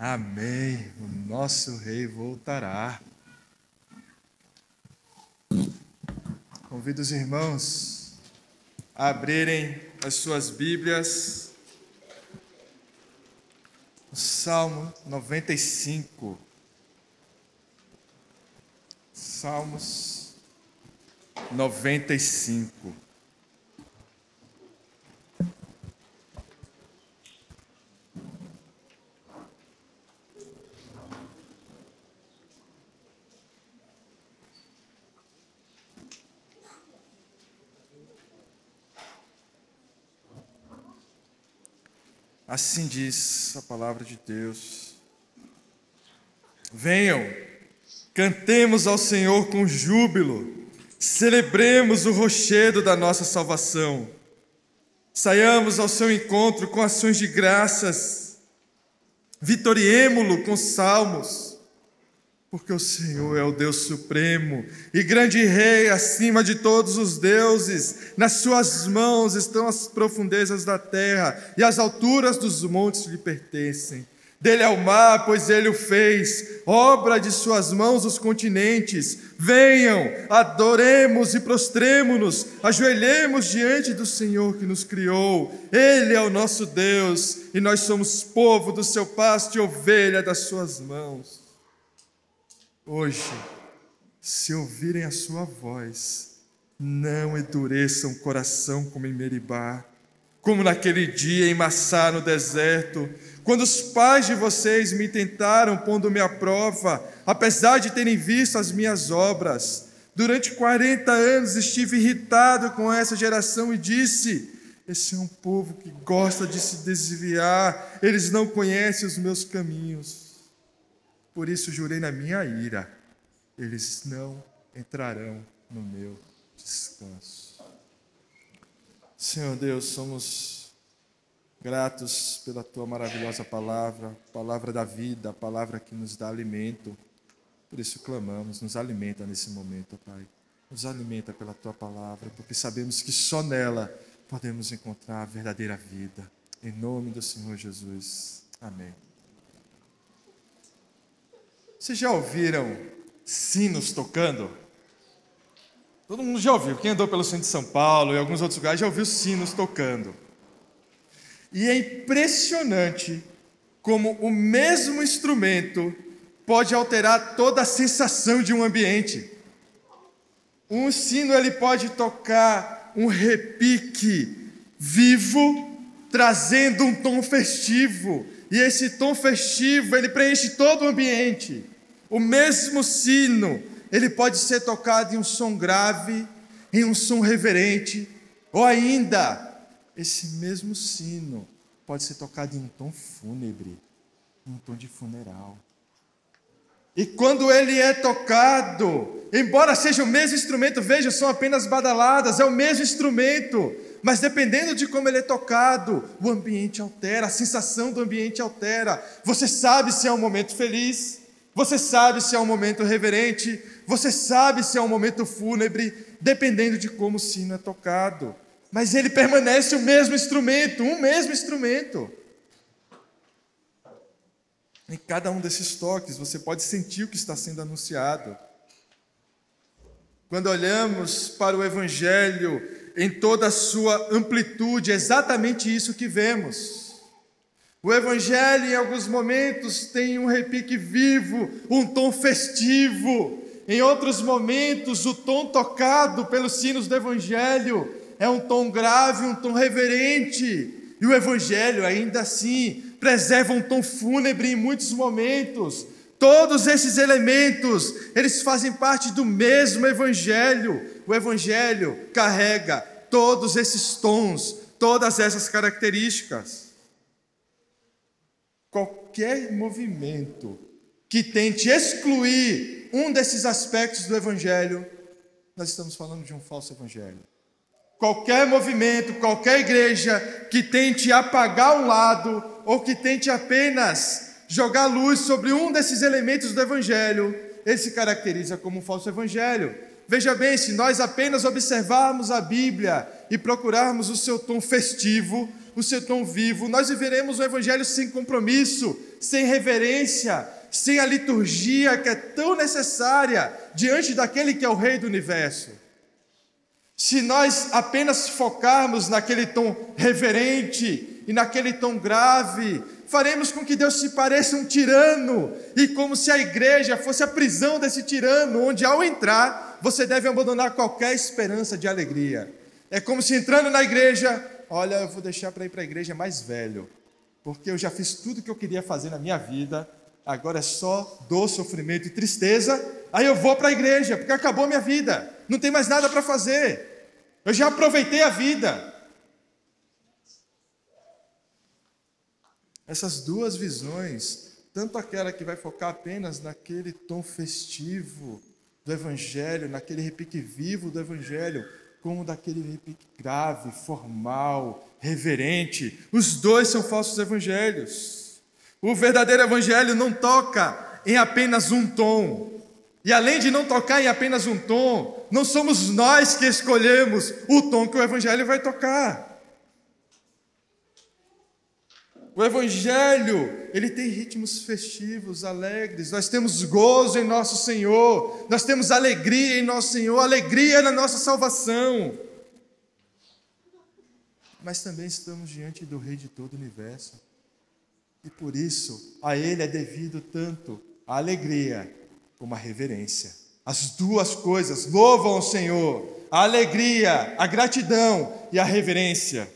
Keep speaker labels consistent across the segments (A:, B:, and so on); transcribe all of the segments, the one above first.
A: Amém. O nosso Rei voltará. Convido os irmãos a abrirem as suas Bíblias no Salmo 95. Salmos 95. Assim diz a palavra de Deus. Venham, cantemos ao Senhor com júbilo, celebremos o rochedo da nossa salvação. Saiamos ao seu encontro com ações de graças, vitoriemo-lo com salmos, porque o Senhor é o Deus supremo e grande Rei acima de todos os deuses. Nas suas mãos estão as profundezas da terra e as alturas dos montes lhe pertencem. Dele é o mar, pois ele o fez, obra de suas mãos os continentes. Venham, adoremos e prostremo-nos, ajoelhemos diante do Senhor que nos criou. Ele é o nosso Deus e nós somos povo do seu pasto e ovelha das suas mãos. Hoje, se ouvirem a sua voz, não endureçam o coração como em Meribá, como naquele dia em Massá no deserto, quando os pais de vocês me tentaram pondo-me à prova, apesar de terem visto as minhas obras. Durante 40 anos estive irritado com essa geração e disse: esse é um povo que gosta de se desviar, eles não conhecem os meus caminhos. Por isso jurei na minha ira, eles não entrarão no meu descanso. Senhor Deus, somos gratos pela tua maravilhosa palavra, palavra da vida, a palavra que nos dá alimento. Por isso clamamos, nos alimenta nesse momento, Pai. Nos alimenta pela tua palavra, porque sabemos que só nela podemos encontrar a verdadeira vida. Em nome do Senhor Jesus. Amém. Vocês já ouviram sinos tocando? Todo mundo já ouviu. Quem andou pelo centro de São Paulo e alguns outros lugares já ouviu sinos tocando. E é impressionante como o mesmo instrumento pode alterar toda a sensação de um ambiente. Um sino ele pode tocar um repique vivo, trazendo um tom festivo. E esse tom festivo, ele preenche todo o ambiente. O mesmo sino, ele pode ser tocado em um som grave, em um som reverente, ou ainda, esse mesmo sino pode ser tocado em um tom fúnebre, em um tom de funeral. E quando ele é tocado, embora seja o mesmo instrumento, veja, são apenas badaladas, é o mesmo instrumento, mas dependendo de como ele é tocado, o ambiente altera, a sensação do ambiente altera. Você sabe se é um momento feliz, você sabe se é um momento reverente, você sabe se é um momento fúnebre, dependendo de como o sino é tocado. Mas ele permanece o mesmo instrumento, um mesmo instrumento. Em cada um desses toques, você pode sentir o que está sendo anunciado. Quando olhamos para o Evangelho em toda a sua amplitude, é exatamente isso que vemos. O Evangelho, em alguns momentos, tem um repique vivo, um tom festivo. Em outros momentos, o tom tocado pelos sinos do Evangelho é um tom grave, um tom reverente. E o Evangelho, ainda assim, preserva um tom fúnebre em muitos momentos. Todos esses elementos, eles fazem parte do mesmo Evangelho. O Evangelho carrega todos esses tons, todas essas características. Qualquer movimento que tente excluir um desses aspectos do Evangelho, nós estamos falando de um falso Evangelho. Qualquer movimento, qualquer igreja que tente apagar um lado ou que tente apenas jogar luz sobre um desses elementos do Evangelho, ele se caracteriza como um falso Evangelho. Veja bem, se nós apenas observarmos a Bíblia e procurarmos o seu tom festivo, o seu tom vivo. Nós viveremos o evangelho sem compromisso, sem reverência, sem a liturgia que é tão necessária diante daquele que é o Rei do Universo. Se nós apenas focarmos naquele tom reverente e naquele tom grave, faremos com que Deus se pareça um tirano, e como se a igreja fosse a prisão desse tirano, onde ao entrar, você deve abandonar qualquer esperança de alegria. É como se entrando na igreja, olha, eu vou deixar para ir para a igreja mais velho, porque eu já fiz tudo que eu queria fazer na minha vida, agora é só dor, sofrimento e tristeza, aí eu vou para a igreja, porque acabou a minha vida, não tem mais nada para fazer, eu já aproveitei a vida. Essas duas visões, tanto aquela que vai focar apenas naquele tom festivo do Evangelho, naquele repique vivo do Evangelho, como daquele repique grave, formal, reverente, os dois são falsos evangelhos. O verdadeiro Evangelho não toca em apenas um tom. E além de não tocar em apenas um tom, não somos nós que escolhemos o tom que o Evangelho vai tocar. O Evangelho, ele tem ritmos festivos, alegres. Nós temos gozo em nosso Senhor. Nós temos alegria em nosso Senhor, alegria na nossa salvação. Mas também estamos diante do Rei de todo o universo. E por isso, a Ele é devido tanto a alegria como a reverência. As duas coisas louvam o Senhor, a alegria, a gratidão e a reverência.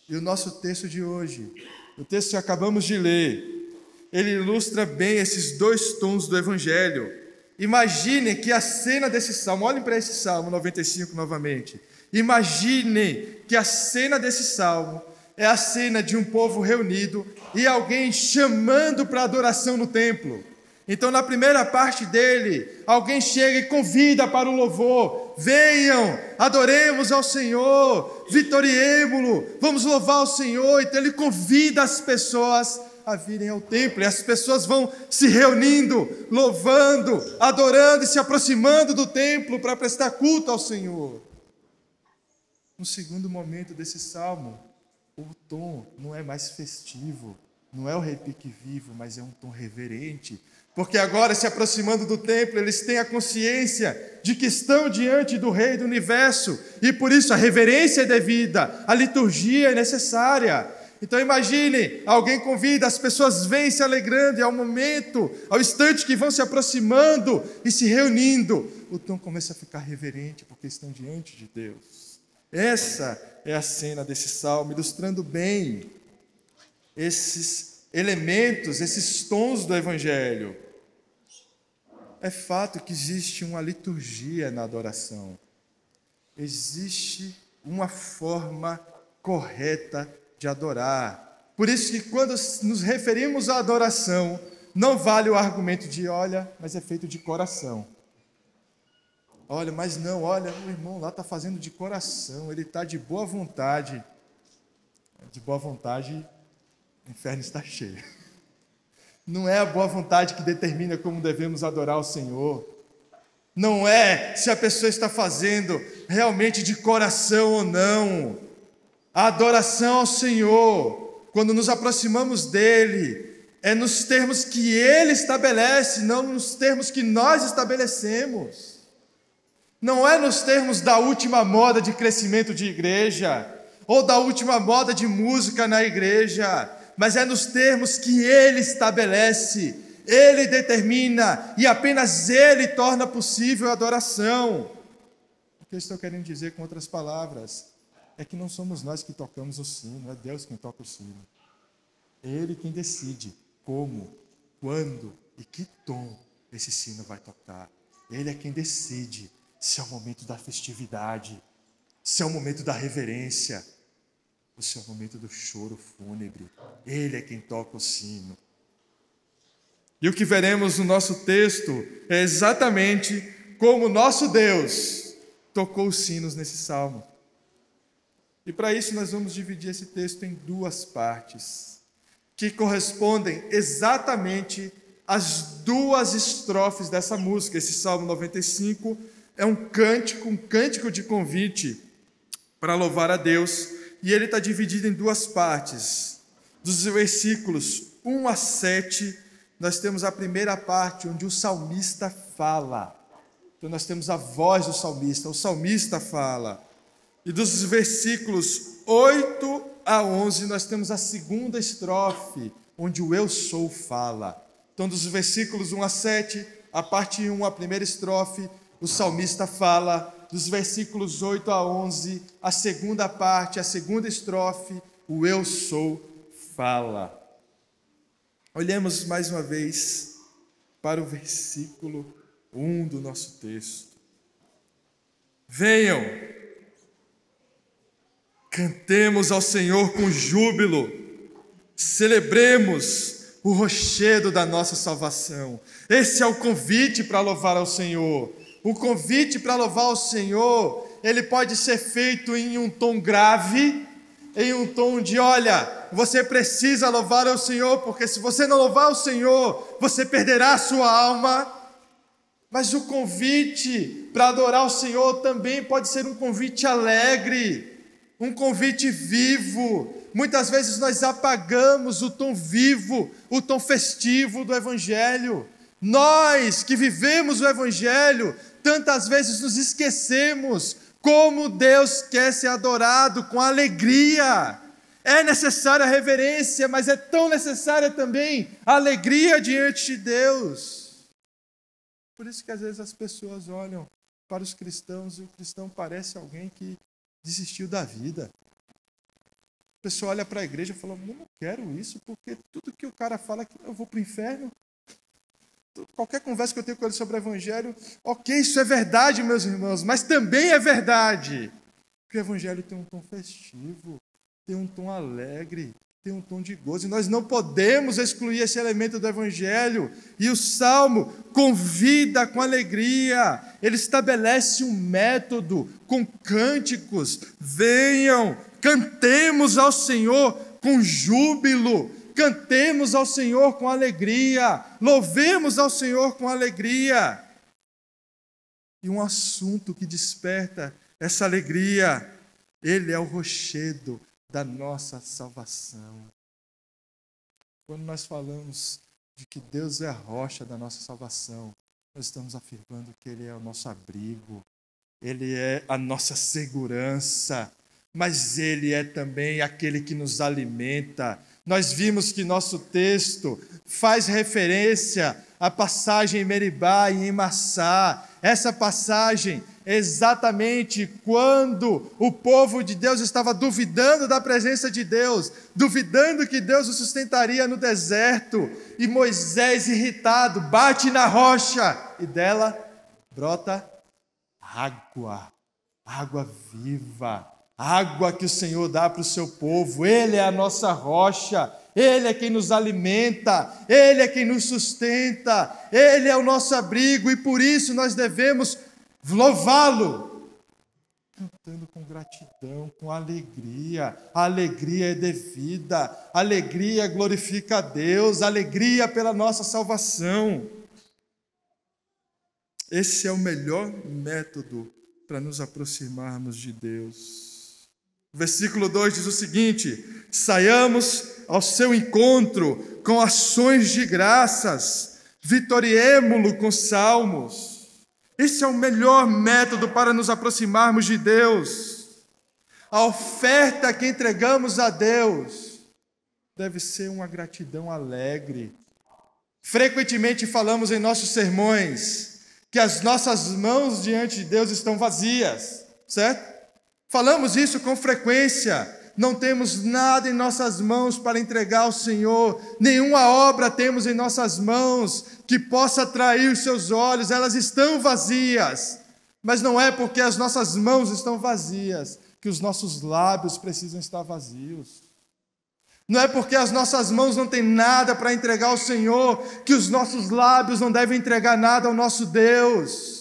A: E o nosso texto de hoje, o texto que acabamos de ler, ele ilustra bem esses dois tons do Evangelho. Imaginem que a cena desse salmo, olhem para esse Salmo 95 novamente. Imaginem que a cena desse salmo é a cena de um povo reunido e alguém chamando para adoração no templo. Então, na primeira parte dele, alguém chega e convida para o louvor. Venham, adoremos ao Senhor, vitoriemo-lo, vamos louvar ao Senhor. Então, ele convida as pessoas a virem ao templo. E as pessoas vão se reunindo, louvando, adorando e se aproximando do templo para prestar culto ao Senhor. No segundo momento desse salmo, o tom não é mais festivo, não é o repique vivo, mas é um tom reverente. Porque agora, se aproximando do templo, eles têm a consciência de que estão diante do Rei do Universo, e por isso a reverência é devida, a liturgia é necessária. Então imagine, alguém convida, as pessoas vêm se alegrando, e ao momento, ao instante que vão se aproximando e se reunindo, o tom começa a ficar reverente, porque estão diante de Deus. Essa é a cena desse salmo, ilustrando bem esses elementos, esses tons do Evangelho. É fato que existe uma liturgia na adoração. Existe uma forma correta de adorar. Por isso que quando nos referimos à adoração, não vale o argumento de, olha, mas é feito de coração. Olha, mas não, olha, o irmão lá está fazendo de coração, ele está de boa vontade. De boa vontade, o inferno está cheio. Não é a boa vontade que determina como devemos adorar o Senhor. Não é se a pessoa está fazendo realmente de coração ou não. A adoração ao Senhor, quando nos aproximamos dEle, é nos termos que Ele estabelece, não nos termos que nós estabelecemos. Não é nos termos da última moda de crescimento de igreja, ou da última moda de música na igreja, mas é nos termos que Ele estabelece, Ele determina, e apenas Ele torna possível a adoração. O que eu estou querendo dizer com outras palavras, é que não somos nós que tocamos o sino, é Deus quem toca o sino. É Ele quem decide como, quando e que tom esse sino vai tocar. Ele é quem decide se é o momento da festividade, se é o momento da reverência, ou se é o momento do choro fúnebre. Ele é quem toca o sino. E o que veremos no nosso texto é exatamente como nosso Deus tocou os sinos nesse salmo. E para isso nós vamos dividir esse texto em duas partes, que correspondem exatamente às duas estrofes dessa música. Esse Salmo 95 é um cântico de convite para louvar a Deus, e ele está dividido em duas partes. Dos versículos 1 a 7, nós temos a primeira parte, onde o salmista fala. Então nós temos a voz do salmista, o salmista fala. E dos versículos 8 a 11, nós temos a segunda estrofe, onde o eu sou fala. Então dos versículos 1 a 7, a parte 1, a primeira estrofe, o salmista fala. Dos versículos 8 a 11, a segunda parte, a segunda estrofe, o eu sou fala. Olhemos mais uma vez para o versículo 1 do nosso texto. Venham, cantemos ao Senhor com júbilo, celebremos o rochedo da nossa salvação. Esse é o convite para louvar ao Senhor. O convite para louvar ao Senhor, ele pode ser feito em um tom grave, em um tom de, olha, você precisa louvar ao Senhor, porque se você não louvar ao Senhor, você perderá a sua alma. Mas o convite para adorar o Senhor também pode ser um convite alegre, um convite vivo. Muitas vezes nós apagamos o tom vivo, o tom festivo do Evangelho. Nós que vivemos o Evangelho, tantas vezes nos esquecemos como Deus quer ser adorado com alegria. É necessária a reverência, mas é tão necessária também a alegria diante de Deus. Por isso que às vezes as pessoas olham para os cristãos e o cristão parece alguém que desistiu da vida. A pessoa olha para a igreja e fala, eu não quero isso, porque tudo que o cara fala é que eu vou para o inferno. Qualquer conversa que eu tenho com ele sobre o Evangelho, ok, isso é verdade, meus irmãos, mas também é verdade. Porque o Evangelho tem um tom festivo, tem um tom alegre, tem um tom de gozo, e nós não podemos excluir esse elemento do Evangelho. E o Salmo convida com alegria, ele estabelece um método com cânticos. Venham, cantemos ao Senhor com júbilo, cantemos ao Senhor com alegria, louvemos ao Senhor com alegria. E um assunto que desperta essa alegria, ele é o rochedo da nossa salvação. Quando nós falamos de que Deus é a rocha da nossa salvação, nós estamos afirmando que Ele é o nosso abrigo, Ele é a nossa segurança, mas Ele é também aquele que nos alimenta. Nós vimos que nosso texto faz referência à passagem em Meribá e em Massá. Essa passagem é exatamente quando o povo de Deus estava duvidando da presença de Deus, duvidando que Deus o sustentaria no deserto, e Moisés, irritado, bate na rocha e dela brota água, água viva. Água que o Senhor dá para o seu povo. Ele é a nossa rocha, Ele é quem nos alimenta, Ele é quem nos sustenta, Ele é o nosso abrigo, e por isso nós devemos louvá-lo, cantando com gratidão, com alegria. A alegria é devida, a alegria glorifica a Deus, a alegria pela nossa salvação. Esse é o melhor método para nos aproximarmos de Deus. O versículo 2 diz o seguinte: saiamos ao seu encontro com ações de graças, vitoriemo-lo com salmos. Esse é o melhor método para nos aproximarmos de Deus. A oferta que entregamos a Deus deve ser uma gratidão alegre. Frequentemente falamos em nossos sermões que as nossas mãos diante de Deus estão vazias, certo? Falamos isso com frequência. Não temos nada em nossas mãos para entregar ao Senhor, nenhuma obra temos em nossas mãos que possa atrair os seus olhos, elas estão vazias. Mas não é porque as nossas mãos estão vazias que os nossos lábios precisam estar vazios. Não é porque as nossas mãos não têm nada para entregar ao Senhor que os nossos lábios não devem entregar nada ao nosso Deus.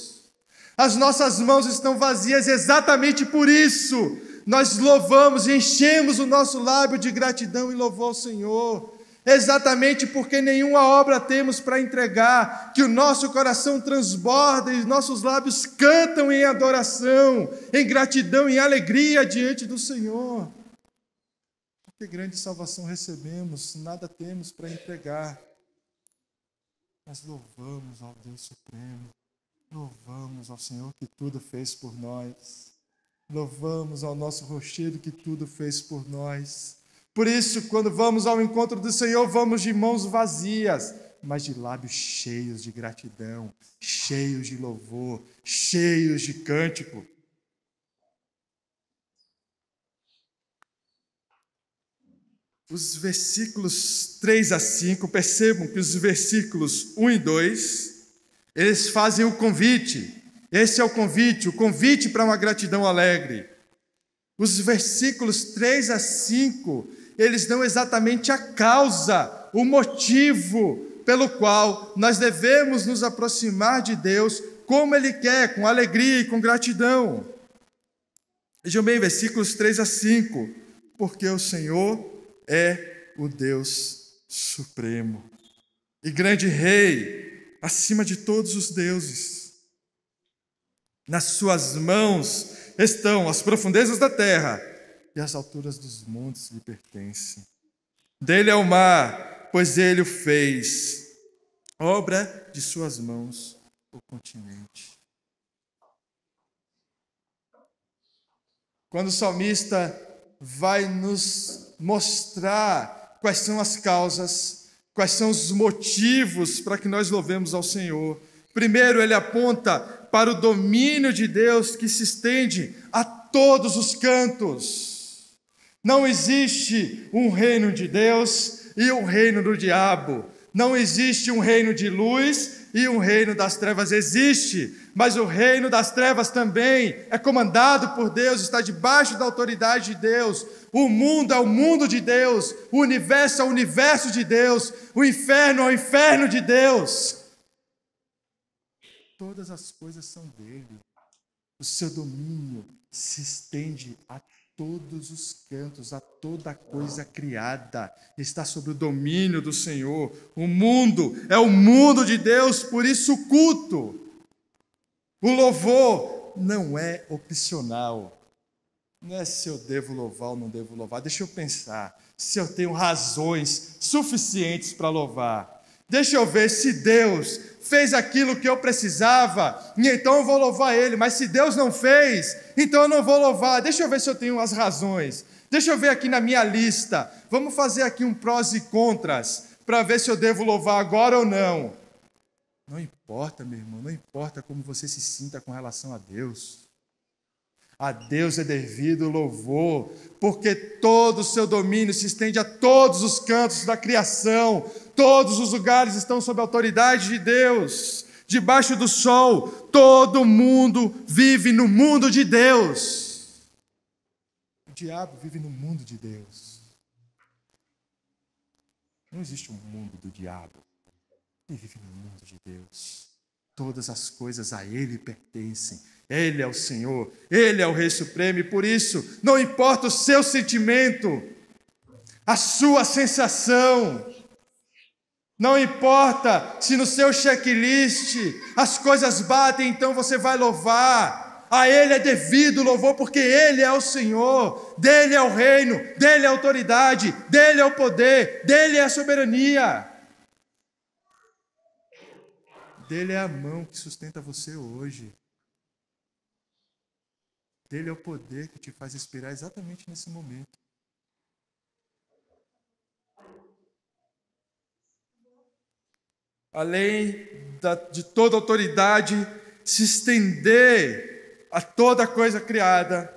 A: As nossas mãos estão vazias exatamente por isso. Nós louvamos e enchemos o nosso lábio de gratidão e louvor ao Senhor. Exatamente porque nenhuma obra temos para entregar, que o nosso coração transborda e nossos lábios cantam em adoração, em gratidão, em alegria diante do Senhor. porque grande salvação recebemos, nada temos para entregar. Mas louvamos ao Deus Supremo, louvamos ao Senhor que tudo fez por nós, louvamos ao nosso rochedo que tudo fez por nós. Por isso, quando vamos ao encontro do Senhor, vamos de mãos vazias, mas de lábios cheios de gratidão, cheios de louvor, cheios de cântico. Os versículos 3 a 5, percebam que os versículos 1 e 2, eles fazem o convite. Esse é o convite para uma gratidão alegre. Os versículos 3 a 5, eles dão exatamente a causa, o motivo pelo qual nós devemos nos aproximar de Deus como Ele quer, com alegria e com gratidão. Vejam bem, versículos 3 a 5, porque o Senhor é o Deus Supremo e grande Rei acima de todos os deuses. Nas suas mãos estão as profundezas da terra e as alturas dos montes lhe pertencem. Dele é o mar, pois ele o fez, obra de suas mãos o continente. Quando o salmista vai nos mostrar quais são as causas, quais são os motivos para que nós louvemos ao Senhor. Primeiro, ele aponta para o domínio de Deus que se estende a todos os cantos. Não existe um reino de Deus e um reino do diabo. Não existe um reino de luz e um reino das trevas. Existe, mas o reino das trevas também é comandado por Deus, está debaixo da autoridade de Deus. O mundo é o mundo de Deus, o universo é o universo de Deus, o inferno é o inferno de Deus. Todas as coisas são dele. O seu domínio se estende a todos os cantos, a toda coisa criada, está sob o domínio do Senhor. O mundo é o mundo de Deus, por isso o culto, o louvor não é opcional. Não é se eu devo louvar ou não devo louvar. Deixa eu pensar se eu tenho razões suficientes para louvar. Deixa eu ver se Deus fez aquilo que eu precisava, e então eu vou louvar Ele. Mas se Deus não fez, então eu não vou louvar. Deixa eu ver se eu tenho as razões. Deixa eu ver aqui na minha lista. Vamos fazer aqui um prós e contras, para ver se eu devo louvar agora ou não. Não importa, meu irmão, não importa como você se sinta com relação a Deus. A Deus é devido louvor, porque todo o seu domínio se estende a todos os cantos da criação, todos os lugares estão sob a autoridade de Deus, debaixo do sol, todo mundo vive no mundo de Deus. O diabo vive no mundo de Deus. Não existe um mundo do diabo, ele vive no mundo de Deus. Todas as coisas a Ele pertencem. Ele é o Senhor, Ele é o Rei Supremo, e por isso, não importa o seu sentimento, a sua sensação, não importa se no seu checklist as coisas batem, então você vai louvar. A Ele é devido o louvor, porque Ele é o Senhor, dEle é o reino, dEle é a autoridade, dEle é o poder, dEle é a soberania. Dele é a mão que sustenta você hoje. Dele é o poder que te faz respirar exatamente nesse momento. Além de toda autoridade se estender a toda coisa criada,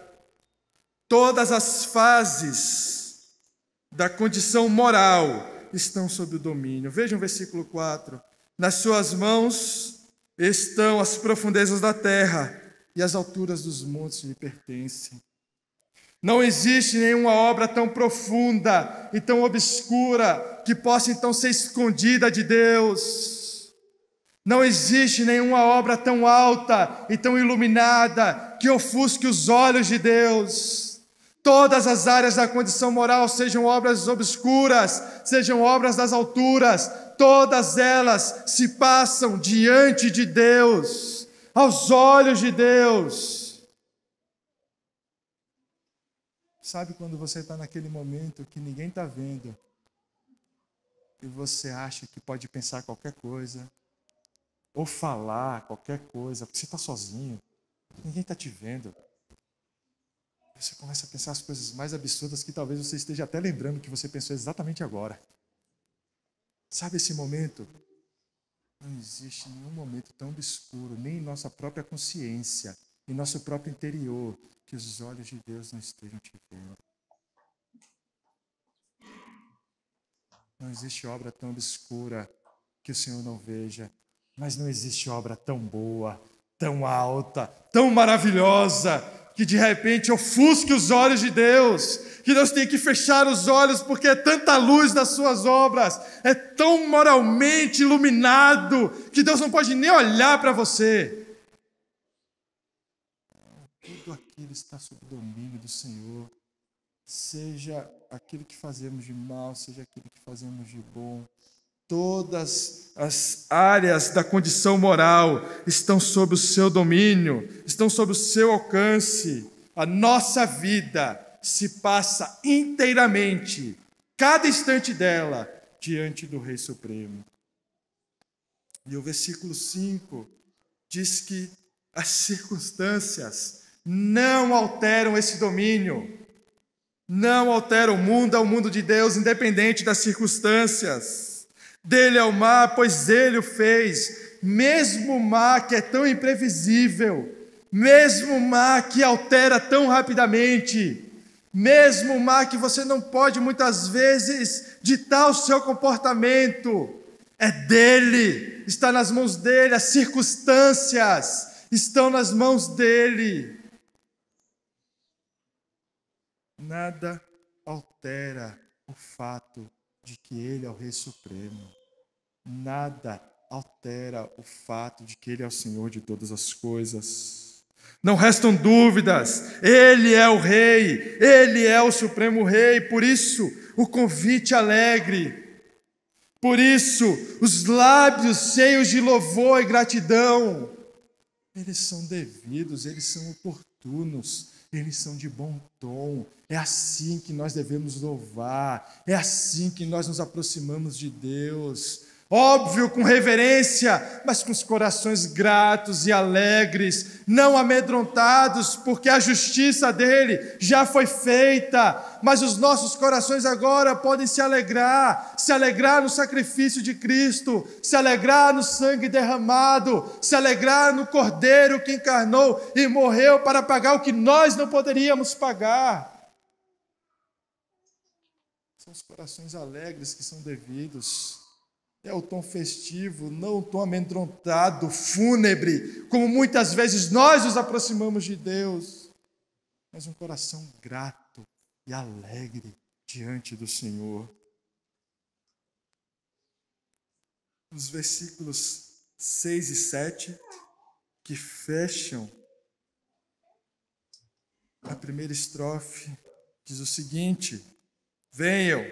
A: todas as fases da condição moral estão sob o domínio. Vejam o versículo 4. Nas suas mãos estão as profundezas da terra e as alturas dos montes lhe pertencem. Não existe nenhuma obra tão profunda e tão obscura que possa então ser escondida de Deus. Não existe nenhuma obra tão alta e tão iluminada que ofusque os olhos de Deus. Todas as áreas da condição moral, sejam obras obscuras, sejam obras das alturas, todas elas se passam diante de Deus, aos olhos de Deus. Sabe quando você está naquele momento que ninguém está vendo e você acha que pode pensar qualquer coisa ou falar qualquer coisa, porque você está sozinho, ninguém está te vendo. Você começa a pensar as coisas mais absurdas que talvez você esteja até lembrando que você pensou exatamente agora. Sabe esse momento? Não existe nenhum momento tão obscuro, nem em nossa própria consciência, em nosso próprio interior, que os olhos de Deus não estejam te vendo. Não existe obra tão obscura que o Senhor não veja, mas não existe obra tão boa, tão alta, tão maravilhosa, que de repente ofusque os olhos de Deus, que Deus tem que fechar os olhos porque é tanta luz das suas obras, é tão moralmente iluminado, que Deus não pode nem olhar para você. Tudo aquilo está sob o domínio do Senhor, seja aquilo que fazemos de mal, seja aquilo que fazemos de bom. Todas as áreas da condição moral estão sob o seu domínio, estão sob o seu alcance. A nossa vida se passa inteiramente, cada instante dela, diante do Rei Supremo. E o versículo 5 diz que as circunstâncias não alteram esse domínio. Não altera o mundo, é o mundo de Deus, independente das circunstâncias. Dele é o mar, pois Ele o fez. Mesmo o mar que é tão imprevisível, mesmo o mar que altera tão rapidamente, mesmo o mar que você não pode muitas vezes ditar o seu comportamento, é dele, está nas mãos dele, as circunstâncias estão nas mãos dele. Nada altera o fato de que Ele é o Rei Supremo. Nada altera o fato de que Ele é o Senhor de todas as coisas. Não restam dúvidas, Ele é o Rei, Ele é o Supremo Rei, por isso o convite alegre, por isso os lábios cheios de louvor e gratidão. Eles são devidos, eles são oportunos, eles são de bom tom. É assim que nós devemos louvar, é assim que nós nos aproximamos de Deus. Óbvio, com reverência, mas com os corações gratos e alegres, não amedrontados, porque a justiça dele já foi feita, mas os nossos corações agora podem se alegrar no sacrifício de Cristo, se alegrar no sangue derramado, se alegrar no Cordeiro que encarnou e morreu para pagar o que nós não poderíamos pagar. São os corações alegres que são devidos. É o tom festivo, não o tom amedrontado, fúnebre, como muitas vezes nós nos aproximamos de Deus, mas um coração grato e alegre diante do Senhor. Os versículos 6 e 7, que fecham a primeira estrofe, diz o seguinte: venham,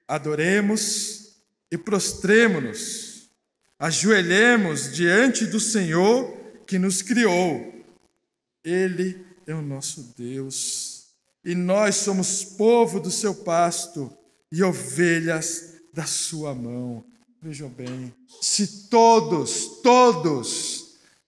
A: adoremos e prostremo-nos, ajoelhemos diante do Senhor que nos criou. Ele é o nosso Deus, e nós somos povo do seu pasto e ovelhas da sua mão. Vejam bem, se todos,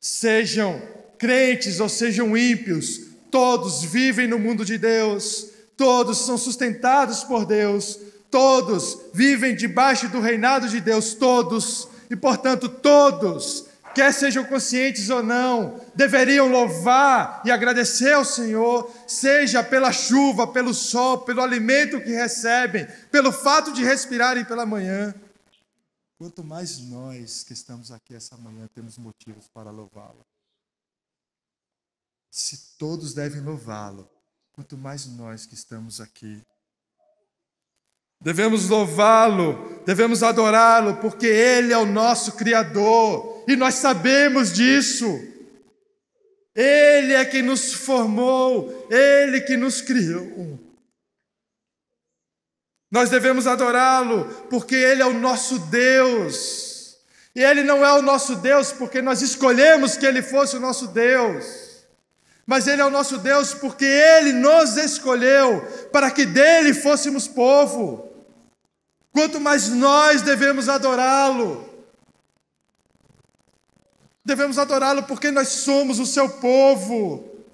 A: sejam crentes ou sejam ímpios, todos vivem no mundo de Deus, todos são sustentados por Deus, todos vivem debaixo do reinado de Deus, todos, e portanto todos, quer sejam conscientes ou não, deveriam louvar e agradecer ao Senhor, seja pela chuva, pelo sol, pelo alimento que recebem, pelo fato de respirarem pela manhã. Quanto mais nós que estamos aqui essa manhã temos motivos para louvá-lo. Se todos devem louvá-lo, quanto mais nós que estamos aqui. Devemos louvá-lo, devemos adorá-lo, porque Ele é o nosso Criador, e nós sabemos disso. Ele é quem nos formou, Ele que nos criou. Nós devemos adorá-lo, porque Ele é o nosso Deus. E Ele não é o nosso Deus porque nós escolhemos que Ele fosse o nosso Deus. mas Ele é o nosso Deus porque Ele nos escolheu para que dele fôssemos povo. Quanto mais nós devemos adorá-lo. Devemos adorá-lo porque nós somos o seu povo.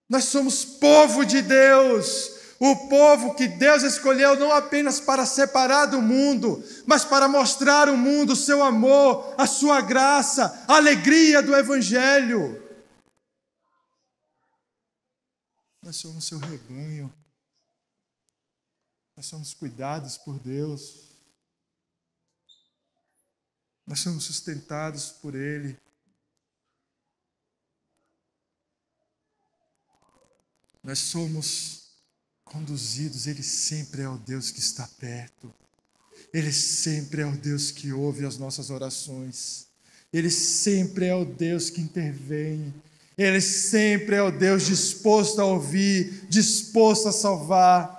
A: Nós somos povo de Deus. O povo que Deus escolheu não apenas para separar do mundo, mas para mostrar ao mundo o seu amor, a sua graça, a alegria do Evangelho. Nós somos seu rebanho. Nós somos cuidados por Deus. Nós somos sustentados por Ele. Nós somos conduzidos. Ele sempre é o Deus que está perto. Ele sempre é o Deus que ouve as nossas orações. Ele sempre é o Deus que intervém. Ele sempre é o Deus disposto a ouvir, disposto a salvar.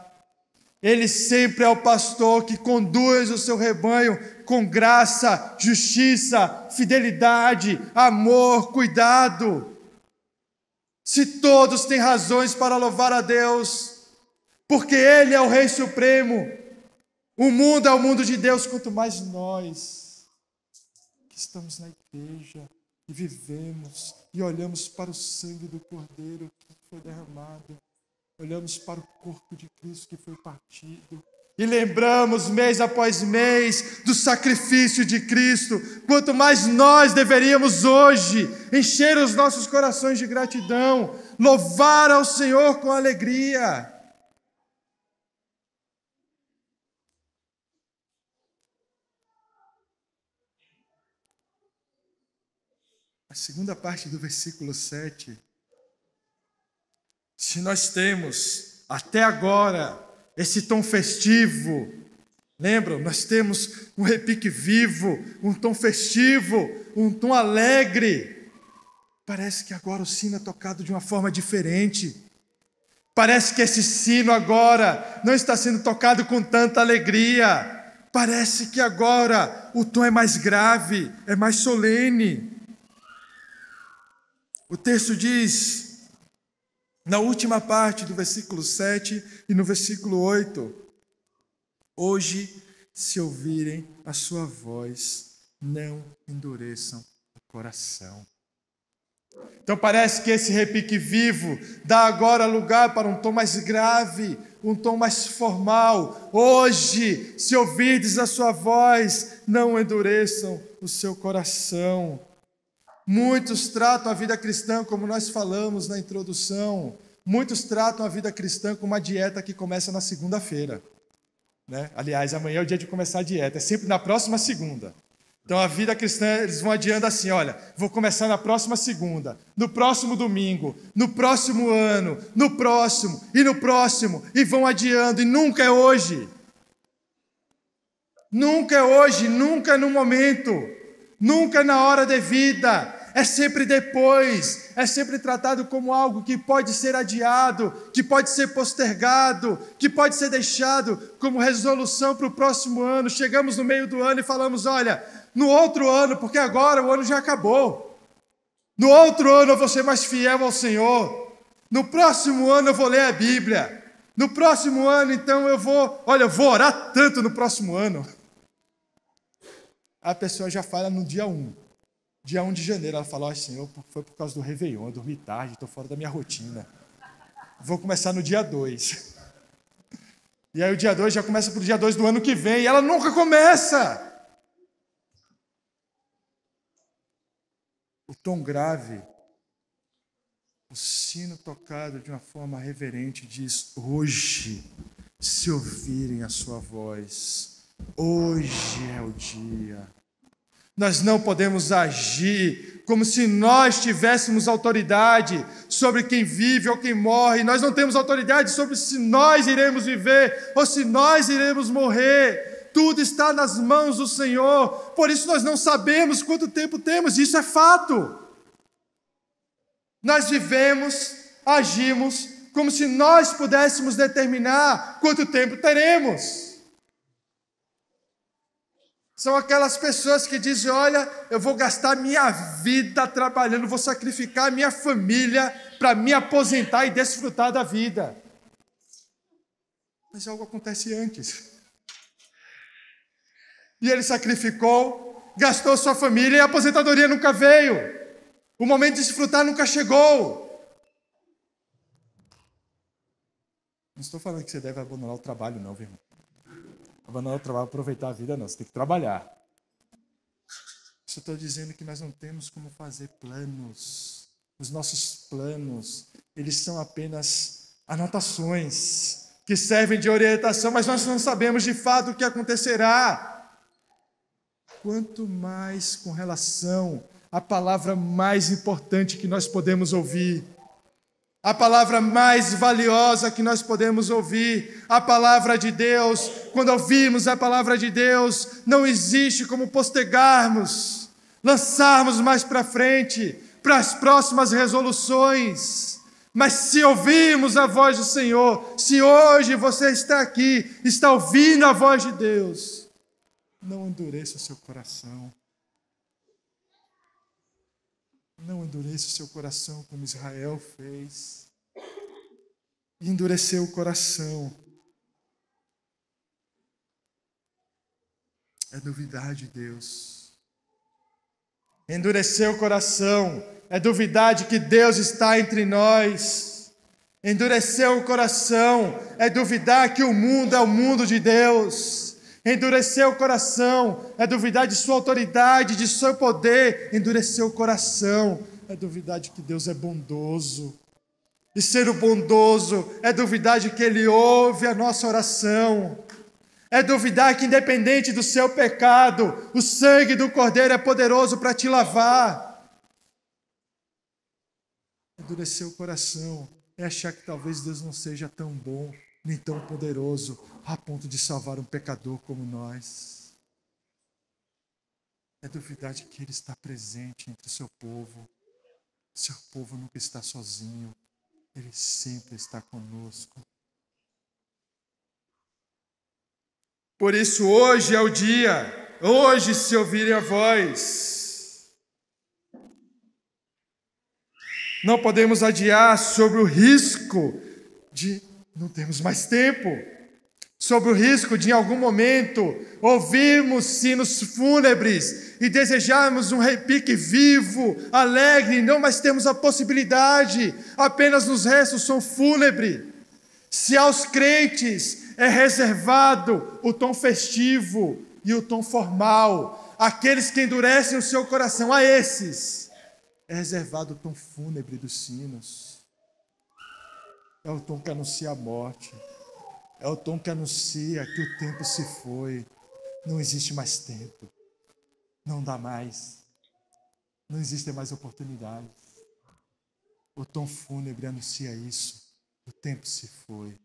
A: Ele sempre é o pastor que conduz o seu rebanho com graça, justiça, fidelidade, amor, cuidado. Se todos têm razões para louvar a Deus, porque Ele é o Rei Supremo, o mundo é o mundo de Deus, quanto mais nós que estamos na igreja e vivemos e olhamos para o sangue do Cordeiro que foi derramado, olhamos para o corpo de Cristo que foi partido, e lembramos mês após mês do sacrifício de Cristo, quanto mais nós deveríamos hoje encher os nossos corações de gratidão, louvar ao Senhor com alegria. A segunda parte do versículo 7. Se nós temos até agora esse tom festivo, lembram? Nós temos um repique vivo, um tom festivo, um tom alegre. Parece que agora o sino é tocado de uma forma diferente. Parece que esse sino agora não está sendo tocado com tanta alegria. Parece que agora o tom é mais grave, é mais solene. O texto diz, na última parte do versículo 7 e no versículo 8, hoje, se ouvirem a sua voz, não endureçam o coração. Então parece que esse repique vivo dá agora lugar para um tom mais grave, um tom mais formal. Hoje, se ouvirdes a sua voz, não endureçam o seu coração. Muitos tratam a vida cristã, como nós falamos na introdução, muitos tratam a vida cristã como uma dieta que começa na segunda-feira, né? Aliás, amanhã é o dia de começar a dieta, é sempre na próxima segunda. Então a vida cristã, eles vão adiando assim, olha, vou começar na próxima segunda, no próximo domingo, no próximo ano, no próximo, e vão adiando, e nunca é hoje. Nunca é hoje, nunca é no momento, nunca é na hora devida. É sempre depois, é sempre tratado como algo que pode ser adiado, que pode ser postergado, que pode ser deixado como resolução para o próximo ano. Chegamos no meio do ano e falamos, olha, no outro ano, porque agora o ano já acabou. No outro ano eu vou ser mais fiel ao Senhor. No próximo ano eu vou ler a Bíblia. No próximo ano, então, eu vou orar tanto no próximo ano. A pessoa já fala no dia 1. Dia 1 de janeiro, ela fala, Senhor, foi por causa do Réveillon, eu dormi tarde, estou fora da minha rotina. Vou começar no dia 2. E aí o dia 2 já começa para o dia 2 do ano que vem, e ela nunca começa. O tom grave, o sino tocado de uma forma reverente diz, hoje, se ouvirem a sua voz, hoje é o dia. Nós não podemos agir como se nós tivéssemos autoridade sobre quem vive ou quem morre. Nós não temos autoridade sobre se nós iremos viver ou se nós iremos morrer. Tudo está nas mãos do Senhor. Por isso nós não sabemos quanto tempo temos. Isso é fato. Nós vivemos, agimos como se nós pudéssemos determinar quanto tempo teremos. São aquelas pessoas que dizem: olha, eu vou gastar minha vida trabalhando, vou sacrificar a minha família para me aposentar e desfrutar da vida. Mas algo acontece antes. E ele sacrificou, gastou sua família e a aposentadoria nunca veio. O momento de desfrutar nunca chegou. Não estou falando que você deve abandonar o trabalho, não, irmão. Abandonar o trabalho, aproveitar a vida, não. Você tem que trabalhar. Só estou dizendo que nós não temos como fazer planos. Os nossos planos, eles são apenas anotações que servem de orientação, mas nós não sabemos de fato o que acontecerá. Quanto mais com relação à palavra mais importante que nós podemos ouvir, a palavra mais valiosa que nós podemos ouvir, a palavra de Deus. Quando ouvimos a palavra de Deus, não existe como postergarmos, lançarmos mais para frente, para as próximas resoluções. Mas se ouvirmos a voz do Senhor, se hoje você está aqui, está ouvindo a voz de Deus, não endureça o seu coração. Não endureça o seu coração como Israel fez. E endureceu o coração. É duvidar de Deus. Endurecer o coração é duvidar de que Deus está entre nós. Endurecer o coração é duvidar que o mundo é o mundo de Deus. Endurecer o coração é duvidar de sua autoridade, de seu poder. Endurecer o coração é duvidar de que Deus é bondoso. E ser o bondoso é duvidar de que Ele ouve a nossa oração. É duvidar que, independente do seu pecado, o sangue do Cordeiro é poderoso para te lavar. Endurecer o coração é achar que talvez Deus não seja tão bom, nem tão poderoso, a ponto de salvar um pecador como nós. É duvidar de que Ele está presente entre o seu povo. Seu povo nunca está sozinho. Ele sempre está conosco. Por isso hoje é o dia. Hoje, se ouvirem a voz, não podemos adiar sobre o risco de não termos mais tempo, sobre o risco de em algum momento ouvirmos sinos fúnebres e desejarmos um repique vivo, alegre, não mais temos a possibilidade, apenas nos resta o som fúnebre. Se aos crentes é reservado o tom festivo e o tom formal, aqueles que endurecem o seu coração, a esses é reservado o tom fúnebre dos sinos. É o tom que anuncia a morte. É o tom que anuncia que o tempo se foi. Não existe mais tempo. Não dá mais. Não existem mais oportunidades. O tom fúnebre anuncia isso. O tempo se foi.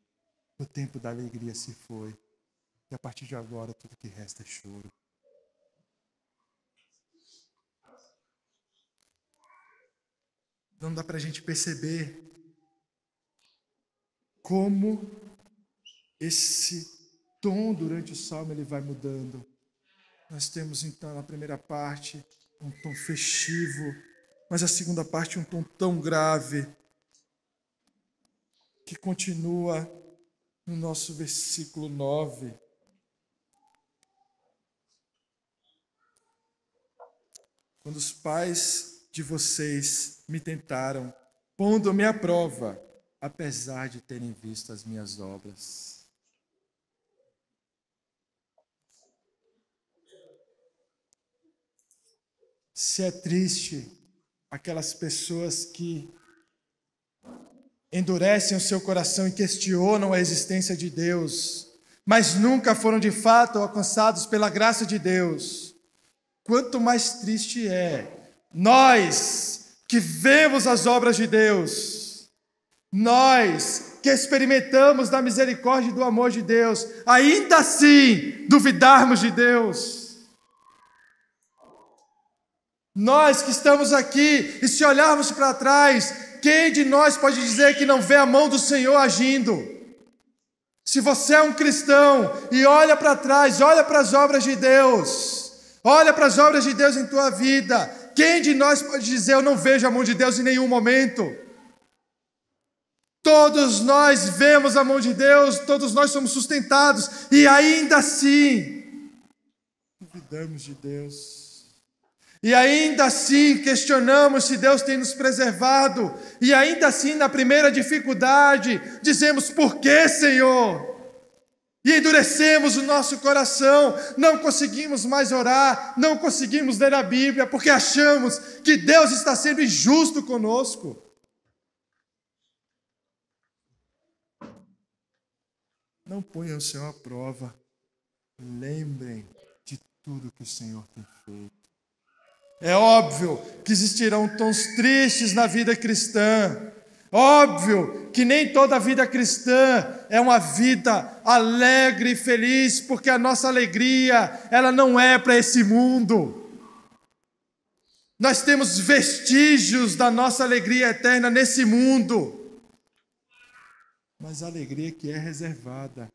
A: O tempo da alegria se foi. E a partir de agora, tudo que resta é choro. Não dá para a gente perceber como esse tom durante o salmo ele vai mudando. Nós temos então na primeira parte um tom festivo, mas a segunda parte um tom tão grave que continua no nosso versículo 9. Quando os pais de vocês me tentaram, pondo-me à prova, apesar de terem visto as minhas obras. Se é triste aquelas pessoas que endurecem o seu coração e questionam a existência de Deus, mas nunca foram de fato alcançados pela graça de Deus, quanto mais triste é nós que vemos as obras de Deus, nós que experimentamos da misericórdia e do amor de Deus, ainda assim duvidarmos de Deus. Nós que estamos aqui e se olharmos para trás, quem de nós pode dizer que não vê a mão do Senhor agindo? Se você é um cristão e olha para trás, olha para as obras de Deus, Olha para as obras de Deus em tua vida. Quem de nós pode dizer, eu não vejo a mão de Deus em nenhum momento? Todos nós vemos a mão de Deus, todos nós somos sustentados, e ainda assim, duvidamos de Deus. E ainda assim questionamos se Deus tem nos preservado. E ainda assim, na primeira dificuldade, dizemos, por que, Senhor? E endurecemos o nosso coração, não conseguimos mais orar, não conseguimos ler a Bíblia, porque achamos que Deus está sendo injusto conosco. Não ponham o Senhor à prova. Lembrem de tudo que o Senhor tem feito. É óbvio que existirão tons tristes na vida cristã. Óbvio que nem toda a vida cristã é uma vida alegre e feliz, porque a nossa alegria, ela não é para esse mundo. Nós temos vestígios da nossa alegria eterna nesse mundo. Mas a alegria que é reservada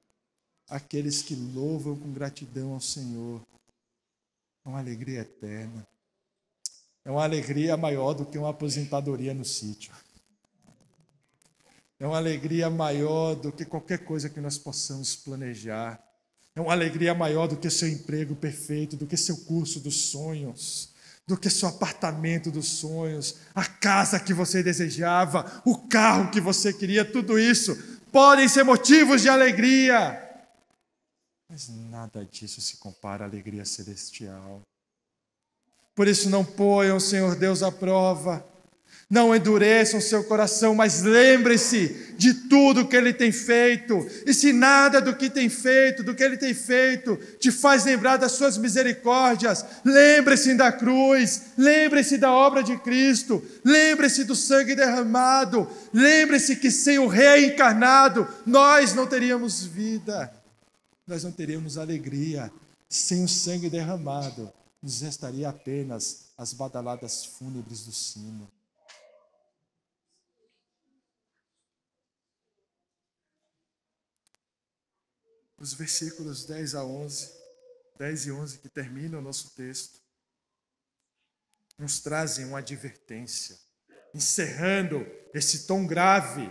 A: àqueles que louvam com gratidão ao Senhor é uma alegria eterna. É uma alegria maior do que uma aposentadoria no sítio. É uma alegria maior do que qualquer coisa que nós possamos planejar. É uma alegria maior do que seu emprego perfeito, do que seu curso dos sonhos, do que seu apartamento dos sonhos, a casa que você desejava, o carro que você queria, tudo isso podem ser motivos de alegria. Mas nada disso se compara à alegria celestial. Por isso não ponham o Senhor Deus à prova, não endureçam seu coração, mas lembre-se de tudo que Ele tem feito. E se nada do que tem feito, do que Ele tem feito, te faz lembrar das suas misericórdias, lembre-se da cruz, lembre-se da obra de Cristo, lembre-se do sangue derramado, lembre-se que sem o Rei encarnado, nós não teríamos vida, nós não teríamos alegria. Sem o sangue derramado, nos restaria apenas as badaladas fúnebres do sino. Os versículos 10 e 11, que terminam o nosso texto, nos trazem uma advertência, encerrando esse tom grave.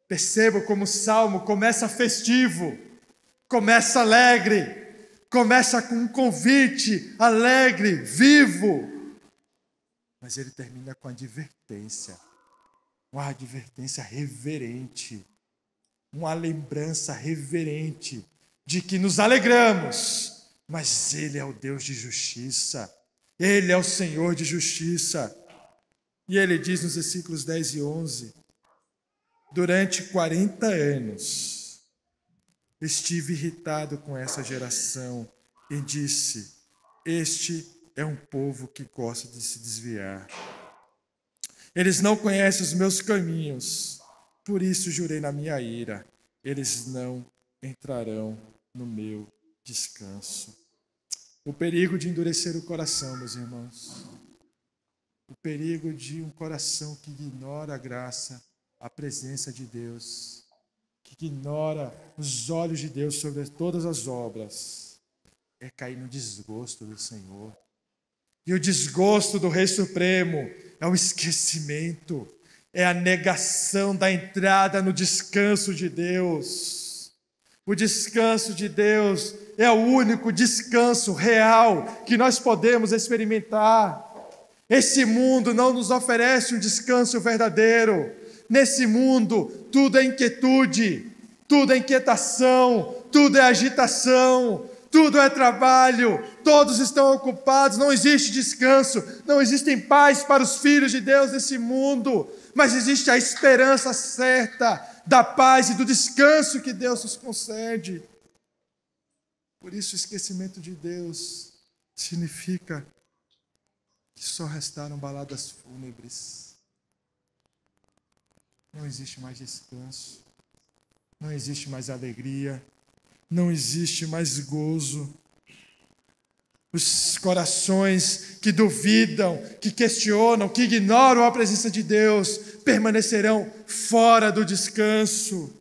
A: Perceba como o salmo começa festivo, começa alegre, começa com um convite alegre, vivo, mas ele termina com advertência, uma advertência reverente, uma lembrança reverente de que nos alegramos, mas Ele é o Deus de justiça, Ele é o Senhor de justiça. E Ele diz nos versículos 10 e 11, durante 40 anos, estive irritado com essa geração e disse, este é um povo que gosta de se desviar. Eles não conhecem os meus caminhos, por isso jurei na minha ira, eles não entrarão no meu descanso. O perigo de endurecer o coração, meus irmãos. O perigo de um coração que ignora a graça, a presença de Deus, que ignora os olhos de Deus sobre todas as obras, é cair no desgosto do Senhor. E o desgosto do Rei Supremo é o esquecimento, é a negação da entrada no descanso de Deus. O descanso de Deus é o único descanso real que nós podemos experimentar. Esse mundo não nos oferece um descanso verdadeiro. Nesse mundo, tudo é inquietude, tudo é inquietação, tudo é agitação, tudo é trabalho, todos estão ocupados, não existe descanso, não existe paz para os filhos de Deus nesse mundo, mas existe a esperança certa da paz e do descanso que Deus nos concede. Por isso, o esquecimento de Deus significa que só restaram baladas fúnebres. Não existe mais descanso, não existe mais alegria, não existe mais gozo. Os corações que duvidam, que questionam, que ignoram a presença de Deus, permanecerão fora do descanso.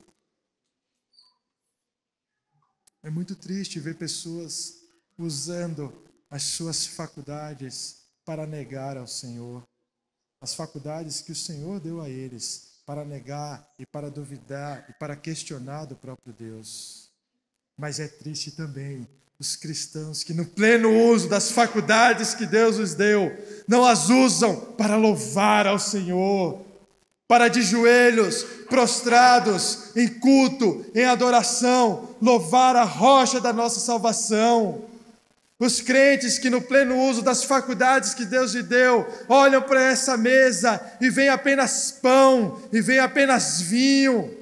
A: É muito triste ver pessoas usando as suas faculdades para negar ao Senhor, as faculdades que o Senhor deu a eles para negar e para duvidar e para questionar do próprio Deus. Mas é triste também os cristãos que, no pleno uso das faculdades que Deus os deu, não as usam para louvar ao Senhor, para de joelhos, prostrados, em culto, em adoração, louvar a rocha da nossa salvação. Os crentes que, no pleno uso das faculdades que Deus lhe deu, olham para essa mesa e veem apenas pão, e veem apenas vinho.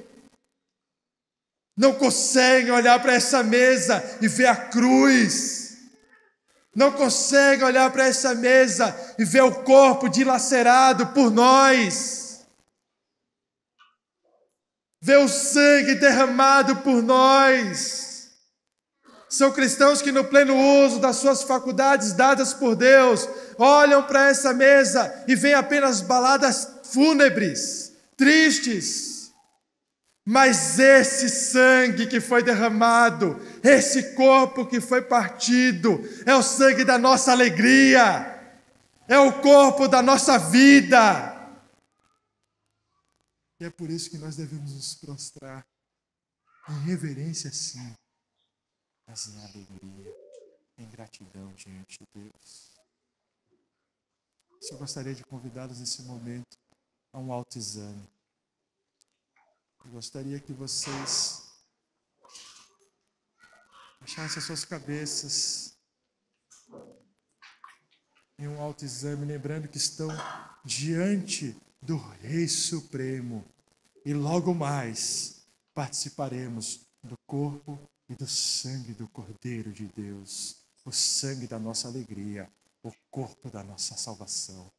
A: Não conseguem olhar para essa mesa e ver a cruz. Não conseguem olhar para essa mesa e ver o corpo dilacerado por nós. Ver o sangue derramado por nós. São cristãos que, no pleno uso das suas faculdades dadas por Deus, olham para essa mesa e veem apenas baladas fúnebres, tristes. Mas esse sangue que foi derramado, esse corpo que foi partido, é o sangue da nossa alegria, é o corpo da nossa vida. E é por isso que nós devemos nos prostrar em reverência, sim, mas em alegria, em gratidão diante de Deus. Eu gostaria de convidá-los nesse momento a um autoexame. Eu gostaria que vocês achassem as suas cabeças em um autoexame, lembrando que estão diante do Rei Supremo. E logo mais participaremos do corpo e do sangue do Cordeiro de Deus, o sangue da nossa alegria, o corpo da nossa salvação.